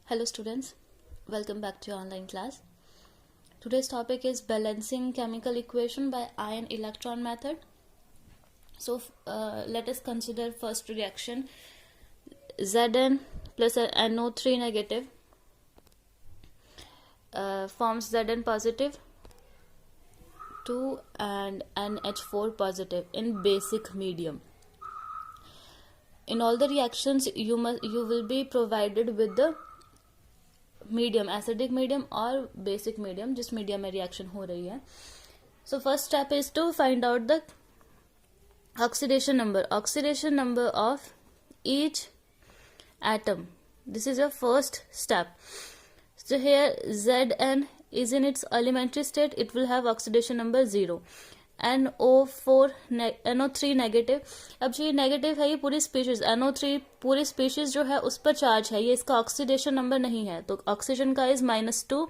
Hello students, welcome back to your online class. Today's topic is balancing chemical equation by ion electron method. So let us consider first reaction. Zn plus NO3 negative forms Zn positive 2 and NH4 positive in basic medium. In all the reactions you will be provided with the medium, acidic medium और basic medium, जिस medium में reaction हो रही है. So first step is to find out the oxidation number of each atom. This is your first step. So here Zn is in its elementary state, it will have oxidation number 0. NO3 negative. अब जो ये negative है ये पूरी species, NO3 पूरी species जो है उस पर चार्ज है, ये इसका ऑक्सीडेशन नंबर नहीं है, तो ऑक्सीजन का is -2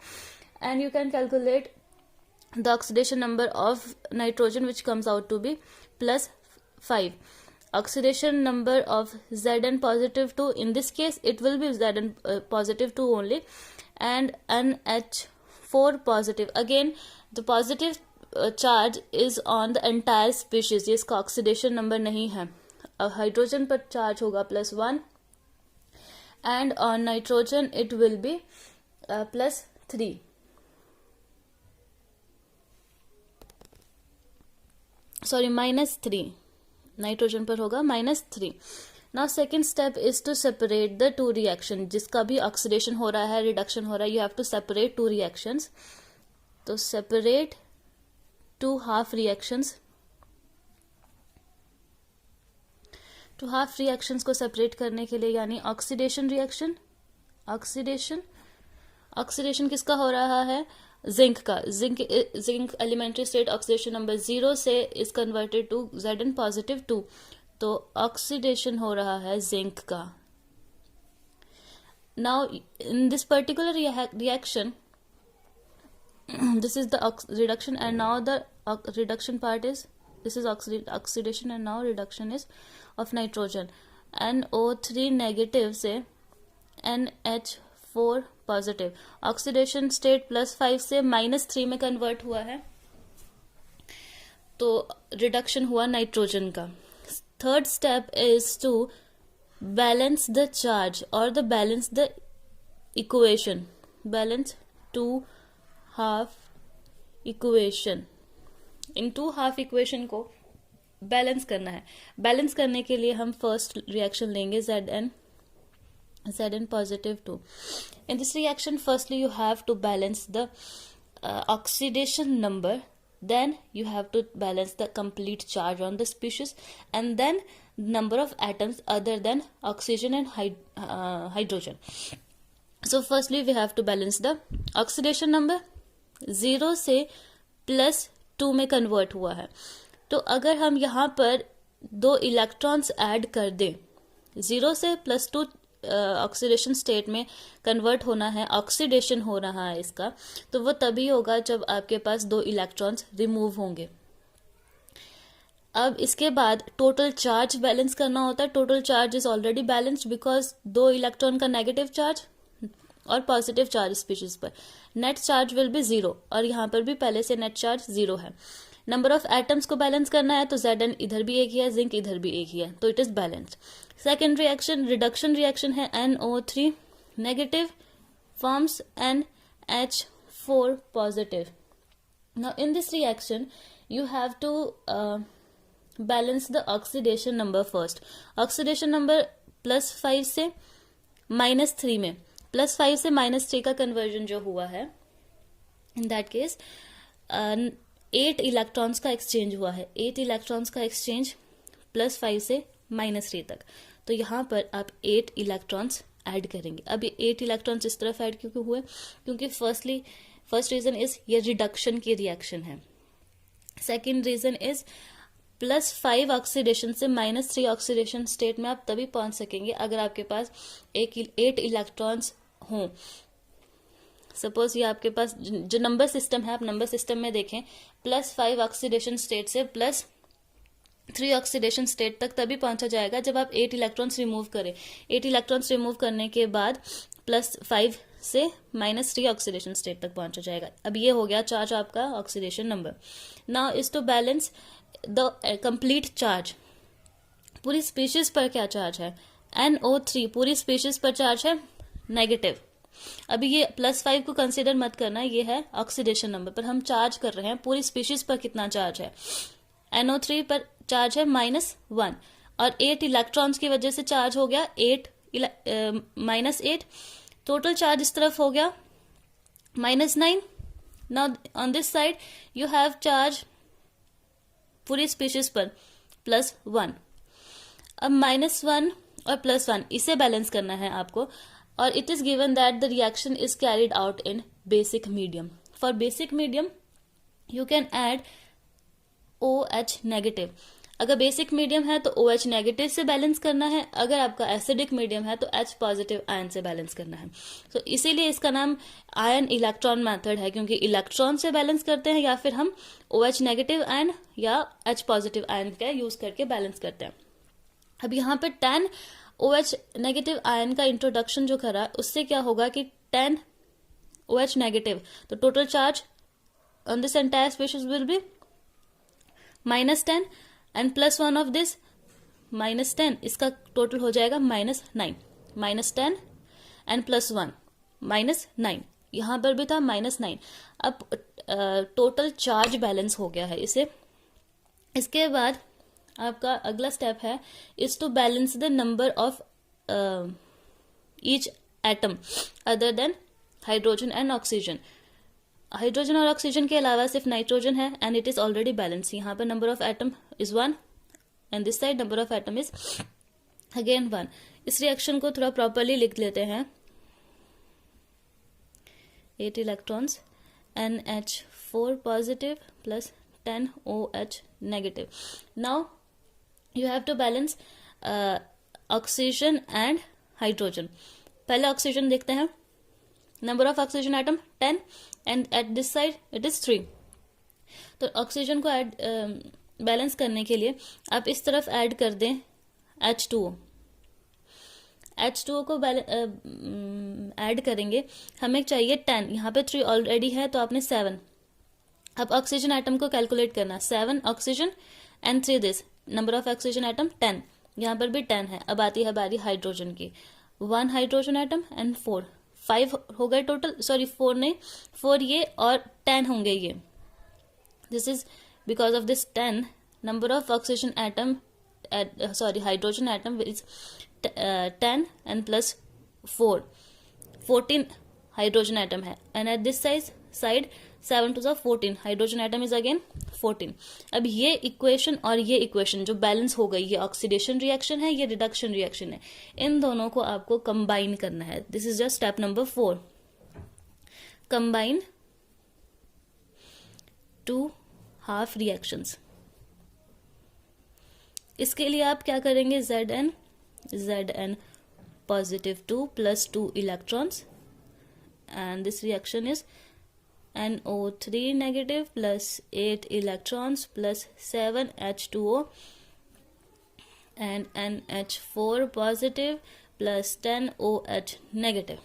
and you can calculate the oxidation number of nitrogen which comes out to be +5. Oxidation number of Zn positive 2, in this case it will be Zn positive 2 only, and NH4 positive. Again the positive charge is on the entire species, ये इसका oxidation number नहीं है. Hydrogen पर charge होगा +1 and on nitrogen it will be +3. Sorry, -3. Nitrogen पर होगा -3. Now second step is to separate the two reaction. जिसका भी ऑक्सीडेशन हो रहा है, रिडक्शन हो रहा है, you have to separate two reactions. तो separate two half reactions. Two half reactions को सेपरेट करने के लिए, यानी ऑक्सीडेशन रिएक्शन, ऑक्सीडेशन किसका हो रहा है, जिंक का. Zinc elementary state oxidation number 0 से is converted to Zn positive 2, तो ऑक्सीडेशन हो रहा है जिंक का. Now in this particular reaction this is the reduction, and now the reduction part is, this is oxidation and now reduction is of nitrogen. NO3 negative से NH4 positive, oxidation state +5 से -3 में convert हुआ है, तो reduction हुआ nitrogen का. Third step is to balance the charge और the balance the equation. Balance two half equation. इन टू हाफ इक्वेशन को बैलेंस करना है. बैलेंस करने के लिए हम फर्स्ट रिएक्शन लेंगे Zn positive 2. In this reaction, firstly you have to balance the oxidation number, then you have to balance the complete charge on the species, and then number of atoms other than oxygen and hydrogen. So firstly we have to balance the oxidation number. 0 से +2 में convert हुआ है, तो अगर हम यहाँ पर 2 electrons add कर दें, 0 से +2 ऑक्सीडेशन स्टेट में कन्वर्ट होना है, ऑक्सीडेशन हो रहा है इसका, तो वो तभी होगा जब आपके पास 2 इलेक्ट्रॉन्स रिमूव होंगे. अब इसके बाद टोटल चार्ज बैलेंस करना होता है. Total charge is already balanced because 2 electron का नेगेटिव चार्ज और पॉजिटिव चार्ज स्पीशीज पर. नेट चार्ज विल बी 0 और यहाँ पर भी पहले से नेट चार्ज 0 है. नंबर ऑफ एटम्स को बैलेंस करना है, तो Zn इधर भी एक ही है, जिंक इधर भी एक ही है, तो it is balanced. Second reaction reduction reaction है. NO3 negative forms NH4 positive. Now in this reaction you have to balance the oxidation number first. Oxidation number +5 से -3 में, +5 से -3 का कन्वर्जन जो हुआ है, इन दैट केस 8 इलेक्ट्रॉन्स का exchange हुआ है. 8 इलेक्ट्रॉन्स का एक्सचेंज +5 से -3 तक, तो यहाँ पर आप 8 इलेक्ट्रॉन्स ऐड करेंगे. अब ये 8 इलेक्ट्रॉन्स इस तरफ ऐड क्यों हुए, क्योंकि फर्स्ट रीजन इज ये रिडक्शन की रिएक्शन है. सेकेंड रीजन इज +5 ऑक्सीडेशन से -3 ऑक्सीडेशन स्टेट में आप तभी पहुंच सकेंगे अगर आपके पास 8 इलेक्ट्रॉन्स हों. सपोज ये आपके पास जो नंबर सिस्टम है, आप नंबर सिस्टम में देखें, +5 ऑक्सीडेशन स्टेट से +3 ऑक्सीडेशन स्टेट तक तभी पहुंचा जाएगा जब आप 8 इलेक्ट्रॉन्स रिमूव करें. 8 इलेक्ट्रॉन्स रिमूव करने के बाद +5 से -3 ऑक्सीडेशन स्टेट तक पहुंचा जाएगा। अब ये हो गया चार्ज आपका oxidation number. Now is to balance the complete charge. पूरी स्पीशीज पर क्या चार्ज है? NO3 पूरी स्पीशीज पर चार्ज है नेगेटिव। अभी ये +5 को कंसीडर मत करना, ये है ऑक्सीडेशन नंबर, पर हम चार्ज कर रहे हैं पूरी स्पीशीज पर कितना चार्ज है। NO3 पर चार्ज है -1 और 8 इलेक्ट्रॉन्स की वजह से चार्ज हो गया -8। टोटल चार्ज इस तरफ हो गया -9। Now on this side you have charge पूरी स्पीशीज पर +1। अब -1 और +1 इसे बैलेंस करना है आपको, और it is given that the reaction is carried out in basic medium. For basic medium you can add OH negative. अगर बेसिक मीडियम है तो OH नेगेटिव से बैलेंस करना है, अगर आपका एसिडिक मीडियम है तो H पॉजिटिव आयन से बैलेंस करना है। तो इसीलिए इसका नाम आयन इलेक्ट्रॉन मेथड है, क्योंकि इलेक्ट्रॉन से बैलेंस करते हैं या फिर हम OH नेगेटिव आयन या H पॉजिटिव आयन का यूज करके बैलेंस करते हैं। अब यहाँ पे 10 OH नेगेटिव आयन का इंट्रोडक्शन जो करा, उससे क्या होगा कि 10 OH नेगेटिव, तो total charge on this entire species will be -10 and +1 of this -10, इसका टोटल हो जाएगा -9। -10 एंड +1 -9, यहां पर भी था -9। अब टोटल चार्ज बैलेंस हो गया है इसे। इसके बाद आपका अगला स्टेप है is to balance the number of each atom other than hydrogen and oxygen. Hydrogen और ऑक्सीजन के अलावा सिर्फ नाइट्रोजन है and it is already balance. यहाँ पर number of atom is 1 and this side number of atom is again 1। इस reaction को थोड़ा प्रॉपरली लिख लेते हैं। 8 electrons NH4 positive plus 10 OH negative. Now you have to balance oxygen and hydrogen। पहले oxygen देखते हैं। Number of oxygen atom 10 and at this side it is 3। तो ऑक्सीजन को ऐड बैलेंस करने के लिए आप इस तरफ ऐड कर दें H2O। H2O को ऐड करेंगे, हमें चाहिए 10, यहाँ पे 3 ऑलरेडी है तो आपने 7। अब ऑक्सीजन एटम को कैलकुलेट करना, 7 oxygen and 3 this, number of oxygen atom 10, यहाँ पर भी 10 है। अब आती है बारी हाइड्रोजन की, 1 हाइड्रोजन एटम एंड 4, 5 हो गए टोटल, सॉरी 4 नहीं, 4 ये और 10 होंगे ये। This is because of this 10 number of oxygen atom sorry hydrogen atom is 10 and plus 4, 14 hydrogen atom है and at this side 7 to the 14 hydrogen atom is again 14। अब ये इक्वेशन और ये इक्वेशन जो बैलेंस हो गई, ये ऑक्सीडेशन रिएक्शन है, ये रिडक्शन रिएक्शन है, इन दोनों को आपको कंबाइन करना है। This is just step number 4, combine 2 half reactions. इसके लिए आप क्या करेंगे, Zn positive 2 plus 2 electrons and this reaction is NO3 negative plus 8 electrons plus 7 H2O and NH4 positive plus 10 OH negative।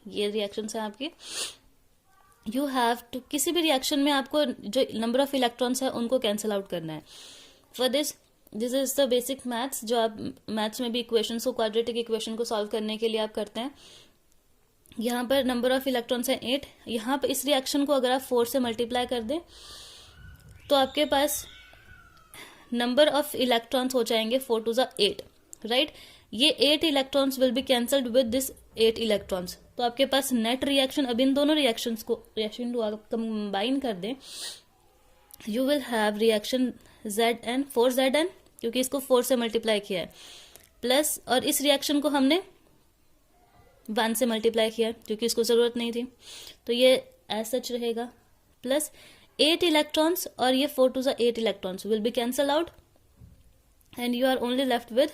ये रिएक्शन है आपकी। यू हैव टू, किसी भी रिएक्शन में आपको जो नंबर ऑफ इलेक्ट्रॉन्स है उनको कैंसिल आउट करना है। For this is the basic maths, जो आप मैथ्स में भी इक्वेशन को, क्वाड्रेटिक इक्वेशन को सॉल्व करने के लिए आप करते हैं। यहाँ पर नंबर ऑफ इलेक्ट्रॉन्स है 8, यहाँ पर इस रिएक्शन को अगर आप 4 से मल्टीप्लाई कर दें तो आपके पास नंबर ऑफ इलेक्ट्रॉन्स हो जाएंगे 4 to the 8, राइट। ये 8 electrons will be cancelled with this 8 electrons. तो आपके पास नेट रिएक्शन, अब इन दोनों रिएक्शन को आप कंबाइन कर दें, you will have reaction Zn 4Zn, क्योंकि इसको 4 से मल्टीप्लाई किया है, प्लस और इस रिएक्शन को हमने 1 से मल्टीप्लाई किया क्योंकि इसको जरूरत नहीं थी, तो ये एज सच रहेगा, प्लस 8 इलेक्ट्रॉन्स और ये 4 to the 8 electrons will be cancel out and you are only left with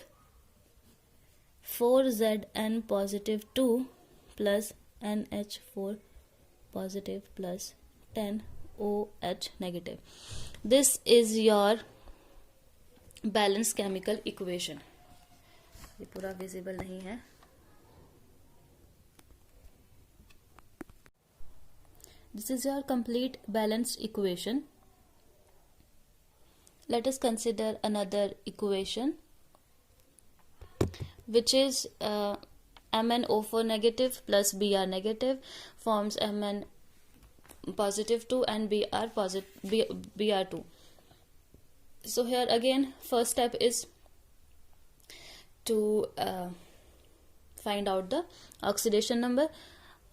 4Zn positive 2 plus NH4 positive plus 10 OH negative. This is your balance chemical equation. ये पूरा visible नहीं है। This is your complete balanced equation. Let us consider another equation, which is MnO4 negative plus Br negative forms Mn positive 2 and Br2. So here again, first step is to find out the oxidation number.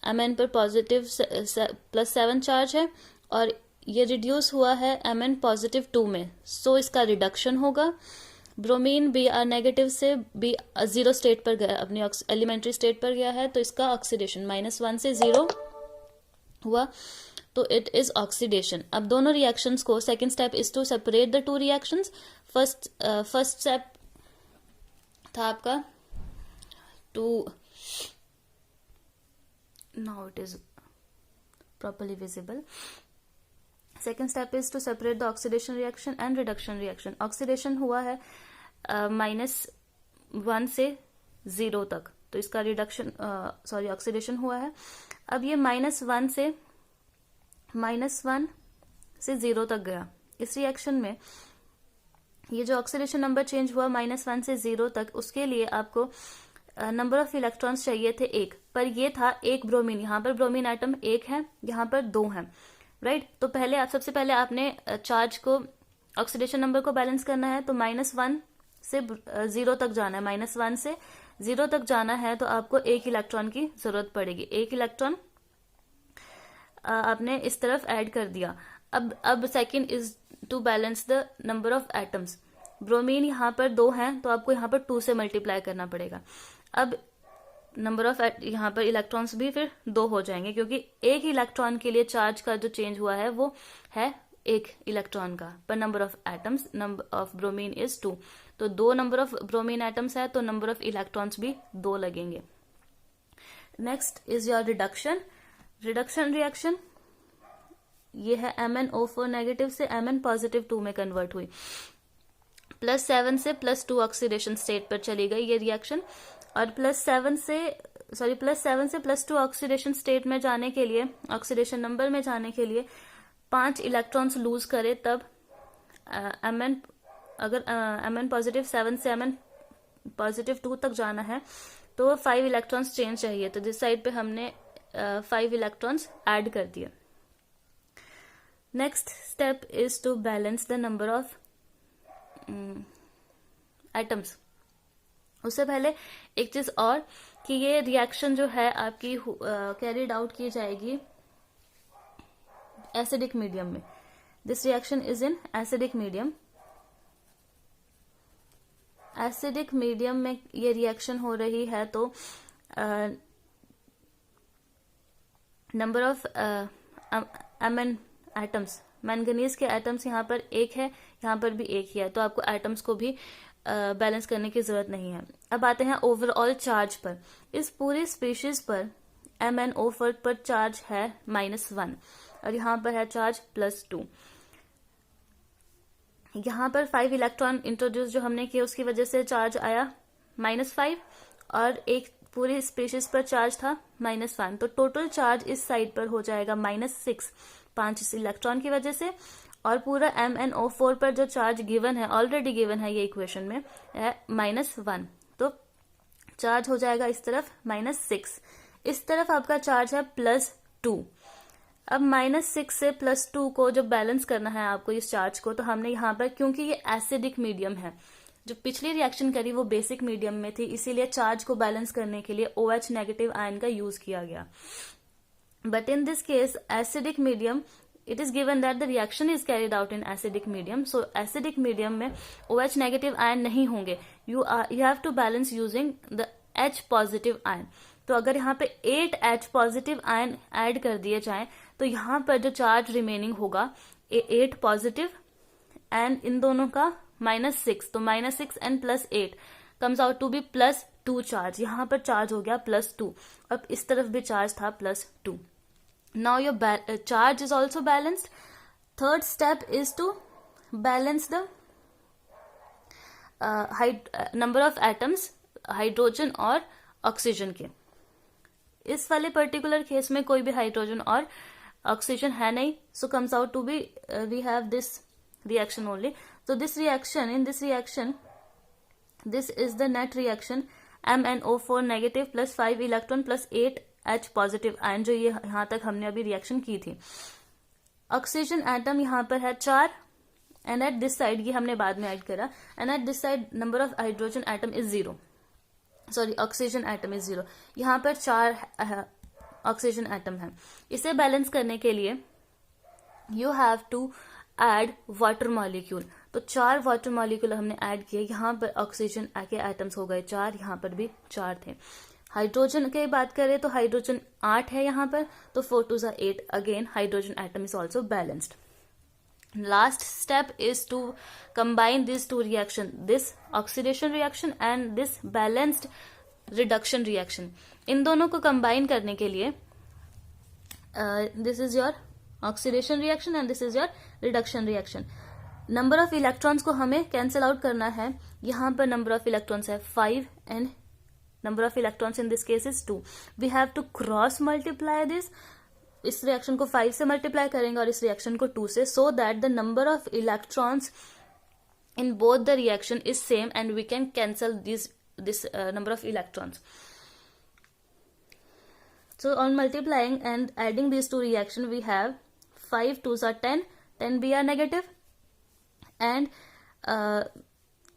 Mn पर positive +7 charge है और ये reduce हुआ है Mn +2 में, सो इसका reduction होगा. Bromine Br negative से जीरो स्टेट पर गया, अपनी एलिमेंट्री स्टेट पर गया है, तो इसका ऑक्सीडेशन -1 से 0 हुआ, तो इट इज ऑक्सीडेशन. अब दोनों रिएक्शंस को, second step is to separate the two reactions. First step था आपका two, now it is properly visible. Second step is to separate the oxidation reaction and reduction reaction. Oxidation हुआ है -1 से 0 तक, तो इसका रिडक्शन ऑक्सीडेशन हुआ है. अब ये -1 से 0 तक गया. इस रिएक्शन में ये जो ऑक्सीडेशन नंबर चेंज हुआ -1 से 0 तक, उसके लिए आपको नंबर ऑफ इलेक्ट्रॉन्स चाहिए थे 1, पर ये था 1 ब्रोमीन. यहाँ पर ब्रोमीन एटम 1 है, यहाँ पर 2 है, राइट. तो सबसे पहले आपने चार्ज को, ऑक्सीडेशन नंबर को बैलेंस करना है, तो -1 से 0 तक जाना है. -1 से 0 तक जाना है तो आपको 1 इलेक्ट्रॉन की जरूरत पड़ेगी. 1 इलेक्ट्रॉन आपने इस तरफ ऐड कर दिया. अब second is to balance the number of atoms. Bromine यहाँ पर 2 हैं, तो आपको यहाँ पर 2 से मल्टीप्लाई करना पड़ेगा. अब नंबर ऑफ यहाँ पर इलेक्ट्रॉन्स भी फिर 2 हो जाएंगे, क्योंकि 1 इलेक्ट्रॉन के लिए चार्ज का जो चेंज हुआ है वो है 1 इलेक्ट्रॉन का, पर number of atoms, number of bromine is 2. तो 2 नंबर ऑफ ब्रोमीन एटम्स है, तो नंबर ऑफ इलेक्ट्रॉन्स भी 2 लगेंगे. Next is your reduction reaction. ये है MnO4 नेगेटिव से Mn +2 में कन्वर्ट हुई. +7 से +2 ऑक्सीडेशन स्टेट पर चली गई ये रिएक्शन, और +7 से +2 ऑक्सीडेशन स्टेट में जाने के लिए, ऑक्सीडेशन नंबर में जाने के लिए 5 इलेक्ट्रॉन्स लूज करे, तब अगर Mn +7 से Mn +2 तक जाना है तो 5 इलेक्ट्रॉन्स चेंज चाहिए. तो जिस साइड पे हमने 5 इलेक्ट्रॉन्स ऐड कर दिए. Next step is to balance the number of atoms. उससे पहले एक चीज और, कि ये रिएक्शन जो है आपकी कैरिड आउट की जाएगी एसिडिक मीडियम में. This reaction is in acidic medium. Acidic medium में ये रिएक्शन हो रही है, तो number of Mn atoms, manganese के एटम्स यहाँ पर 1 है, यहाँ पर भी 1 ही है, तो आपको एटम्स को भी बैलेंस करने की जरूरत नहीं है. अब आते हैं ओवरऑल चार्ज पर. इस पूरी स्पीशीज पर MnO4 पर चार्ज है -1 और यहाँ पर है चार्ज +2. यहाँ पर 5 इलेक्ट्रॉन इंट्रोड्यूस जो हमने किए, उसकी वजह से चार्ज आया -5, और एक पूरी स्पीशीज पर चार्ज था -1. तो टोटल चार्ज इस साइड पर हो जाएगा -6, 5 इलेक्ट्रॉन की वजह से, और पूरा MnO4 पर जो चार्ज गिवन है, ऑलरेडी गिवन है ये इक्वेशन में, है -1. तो चार्ज हो जाएगा इस तरफ -6, इस तरफ आपका चार्ज है +2. अब -6 से +2 को जब बैलेंस करना है आपको इस चार्ज को, तो हमने यहाँ पर, क्योंकि ये एसिडिक मीडियम है, जो पिछली रिएक्शन करी वो बेसिक मीडियम में थी, इसीलिए चार्ज को बैलेंस करने के लिए OH नेगेटिव आयन का यूज किया गया. But in this case acidic medium, it is given that the reaction is carried out in acidic medium, so acidic medium में OH negative ion नहीं होंगे. you have to balance using the H positive ion. तो अगर यहाँ पे 8 H positive ion add कर दिए जाएं, तो यहाँ पर जो चार्ज रिमेनिंग होगा 8 पॉजिटिव, एंड इन दोनों का -6, तो -6 and +8 comes out to be +2 charge. यहाँ पर चार्ज हो गया +2, अब इस तरफ भी चार्ज था +2. Now your charge is also balanced. Third step is to balance the number of atoms, hydrogen और ऑक्सीजन के. इस वाले पर्टिकुलर केस में कोई भी हाइड्रोजन और ऑक्सीजन है नहीं, so comes out to be we have this reaction only. So this reaction, in this reaction, this is the net reaction, MnO4 negative plus 5 electron plus 8 H positive ion, जो ये यहां तक हमने अभी reaction की थी. ऑक्सीजन एटम यहां पर है 4, एंड एट दिस साइड, ये हमने बाद में ऐड करा, and at this side number of hydrogen atom is 0, sorry oxygen atom is 0. यहां पर 4 ऑक्सीजन एटम है. इसे बैलेंस करने के लिए you have to add water molecule. तो 4 वाटर मॉलिक्यूल हमने ऐड किए. यहां पर ऑक्सीजन के एटम्स हो गए 4, यहां पर भी 4 थे. हाइड्रोजन की बात करें तो हाइड्रोजन 8 है यहां पर, तो 4 2 8. Again hydrogen atom is also balanced. Last step is to combine these two reaction, this oxidation reaction and this balanced reduction reaction. इन दोनों को combine करने के लिए this is your oxidation reaction and this is your reduction reaction. Number of electrons को हमें cancel out करना है. यहाँ पर number of electrons है 5 and number of electrons in this case is 2. We have to cross multiply this. इस reaction को 5 से मल्टीप्लाई करेंगे और इस रिएक्शन को 2 से, so that the number of electrons in both the reaction is same and we can cancel this number of electrons. So on multiplying and adding this two reaction we have 5 2s are 10, 10 Br negative, and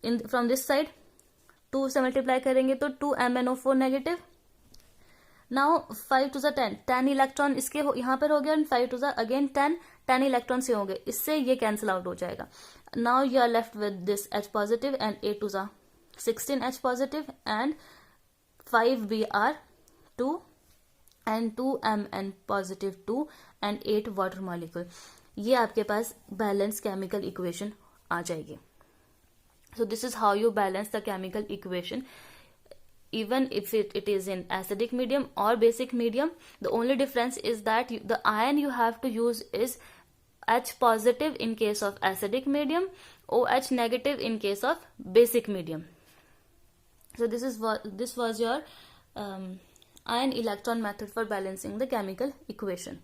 in from this side 2 से multiply करेंगे तो 2 MnO4 negative. Now 5 2s are 10, 10 electron इसके यहां पर हो गया, and 5 2s are again 10 electron से होंगे, इससे ये कैंसिल आउट हो जाएगा. Now you are left with this H positive and 8 2s are 16 H positive and 5 Br 2 and 2 Mn positive 2 and 8 water molecule. ये आपके पास बैलेंस केमिकल इक्वेशन आ जाएगी. So this is how you balance the chemical equation. Even if it is in acidic medium or basic medium, the only difference is that the ion you have to use is H positive in case of acidic medium, OH negative in case of basic medium. So this was your ion electron method for balancing the chemical equation.